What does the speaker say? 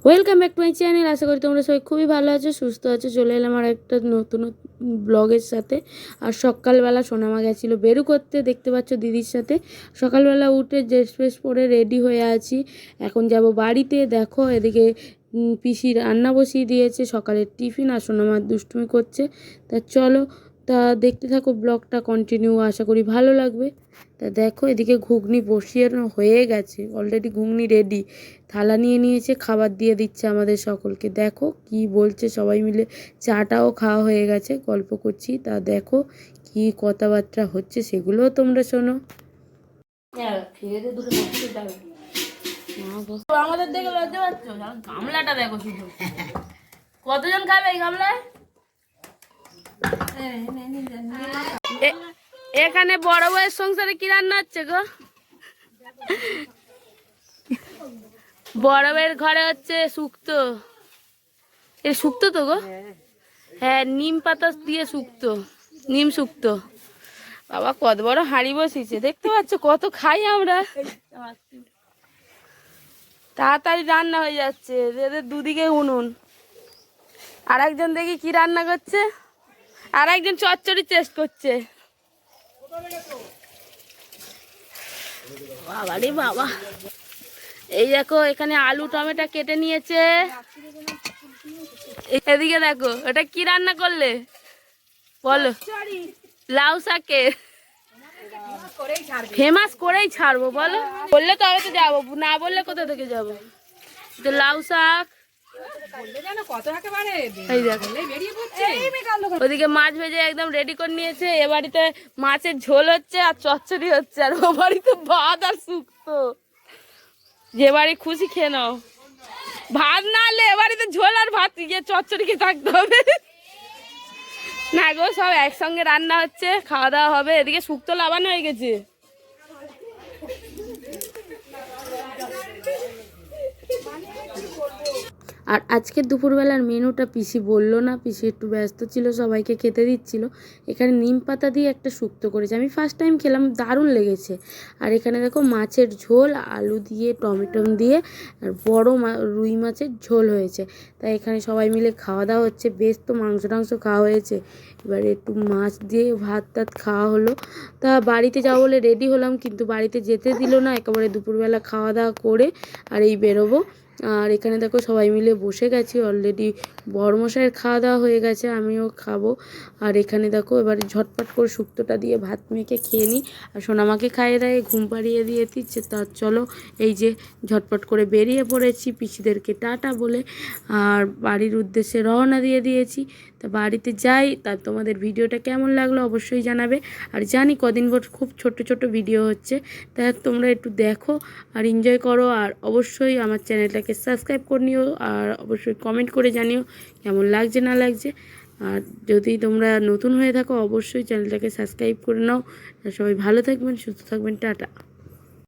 Welcome back to my channel. আশা করি তোমরা সবাই খুবই ভালো আছো, সুস্থ আছো। চলে এলাম আর একটা নতুন ব্লগের সাথে। আর সকালবেলা সোনামা গেছিলো বেরু করতে, দেখতে পাচ্ছ দিদির সাথে। সকালবেলা উঠে ড্রেস ফ্রেস পরে রেডি হয়ে আছি, এখন যাব বাড়িতে। দেখো এদিকে পিসি রান্না বসিয়ে দিয়েছে, সকালের টিফিন। আর সোনামার দুষ্টুমি করছে। তা চলো, তা দেখতে থাকো ব্লগটা কন্টিনিউ, আশা করি ভালো লাগবে। তা দেখো এদিকে ঘুগনি বসিয়ে হয়ে গেছে অলরেডি, ঘুগনি রেডি। থালা নিয়ে নিয়েছে, খাবার দিয়ে দিচ্ছে আমাদের সকলকে। দেখো কি বলছে সবাই মিলে, চাটাও খাওয়া হয়ে গেছে, গল্প করছি। তা দেখো কি কথাবার্তা হচ্ছে, সেগুলোও তোমরা শোনো। আমাদের দেখে লজ্জা পাচ্ছ? গামলাটা দেখো শুধু, কতজন খাবে এই গামলায়? এখানে বড় বউয়ের সংসারে কি রান্না হচ্ছে গো? বড় বউয়ের ঘরে হচ্ছে শুক্তো। এ শুক্তো তো গো? হ্যাঁ, নিম পাতা দিয়ে শুক্তো, নিম শুক্তো। বাবা কত বড় হাঁড়ি বসিয়েছে, দেখতে পাচ্ছ কত খাই আমরা। তাড়াতাড়ি রান্না হয়ে যাচ্ছে, এদের দুদিকে উনুন। আর একজন দেখি কি রান্না করছে, আর একজন চচ্চড়ি টেস্ট করছে। বাবা রে বাবা, এই দেখো এখানে আলু টমেটো কেটে নিয়েছে। এদিকে দেখো এটা কি রান্না করলে বলো? লাউ শাকে ফেমাস করেই ছাড়বো বলো, বললে তবে তো যাবো, না বললে কোথা থেকে যাবো। তো লাউ শাক, ওদিকে মাছ ভেজে একদম রেডি করে নিয়েছে। এ বাড়িতে মাছের ঝোল হচ্ছে আর চচ্চড়ি হচ্ছে, আর ও বাড়িতে ভাত আর শুক্তো। যে বাড়ি খুশি খেয়ে নাও, ভাত না হলে এ বাড়িতে ঝোল আর ভাত গিয়ে চচ্চড়ি খেয়ে থাকতে হবে। না গো, সব একসঙ্গে রান্না হচ্ছে, খাওয়া দাওয়া হবে। এদিকে শুক্তো লাবানো হয়ে গেছে। আর আজকের দুপুরবেলার মেনুটা পিসি বললো না, পিসি একটু ব্যস্ত ছিল, সবাইকে খেতে দিচ্ছিল। এখানে নিম পাতা দিয়ে একটা শুক্তো করেছে, আমি ফার্স্ট টাইম খেলাম, দারুণ লেগেছে। আর এখানে দেখো মাছের ঝোল, আলু দিয়ে টমেটো দিয়ে, আর বড় রুই মাছের ঝোল হয়েছে। তাই এখানে সবাই মিলে খাওয়া দাওয়া হচ্ছে। বেশ তো মাংস টাংস খাওয়া হয়েছে, এবারে একটু মাছ দিয়ে ভাত টাত খাওয়া হলো। তা বাড়িতে যাবো বলে রেডি হলাম, কিন্তু বাড়িতে যেতে দিল না, একেবারে দুপুরবেলা খাওয়া দাওয়া করে আর এই বেরোবো। আর এখানে দেখো সবাই মিলে বসে গেছি অলরেডি, বড়মশাইয়ের খাওয়া দাওয়া হয়ে গেছে, আমিও খাবো। আর এখানে দেখো এবারে ঝটপট করে শুক্তোটা দিয়ে ভাত মেখে খেয়ে নিই। আর সোনামাকে খাইয়ে দেয়, ঘুম পাড়িয়ে দিয়ে দিচ্ছে। তা চলো, এই যে ঝটপট করে বেরিয়ে পড়েছি পিসিদেরকে টাটা বলে, আর বাড়ির উদ্দেশ্যে রওনা দিয়ে দিয়েছি। তা বাড়িতে যাই, তা তোমাদের ভিডিওটা কেমন লাগলো অবশ্যই জানাবে। আর জানি কদিন পর খুব ছোট ছোট ভিডিও হচ্ছে, তা তোমরা একটু দেখো আর এনজয় করো। আর অবশ্যই আমার চ্যানেলটাকে সাবস্ক্রাইব করে নিও, আর অবশ্যই কমেন্ট করে জানিও কেমন লাগছে না লাগছে। আর যদি তোমরা নতুন হয়ে থাকো অবশ্যই চ্যানেলটাকে সাবস্ক্রাইব করে নাও। সবাই ভালো থাকবেন, সুস্থ থাকবেন, টাটা।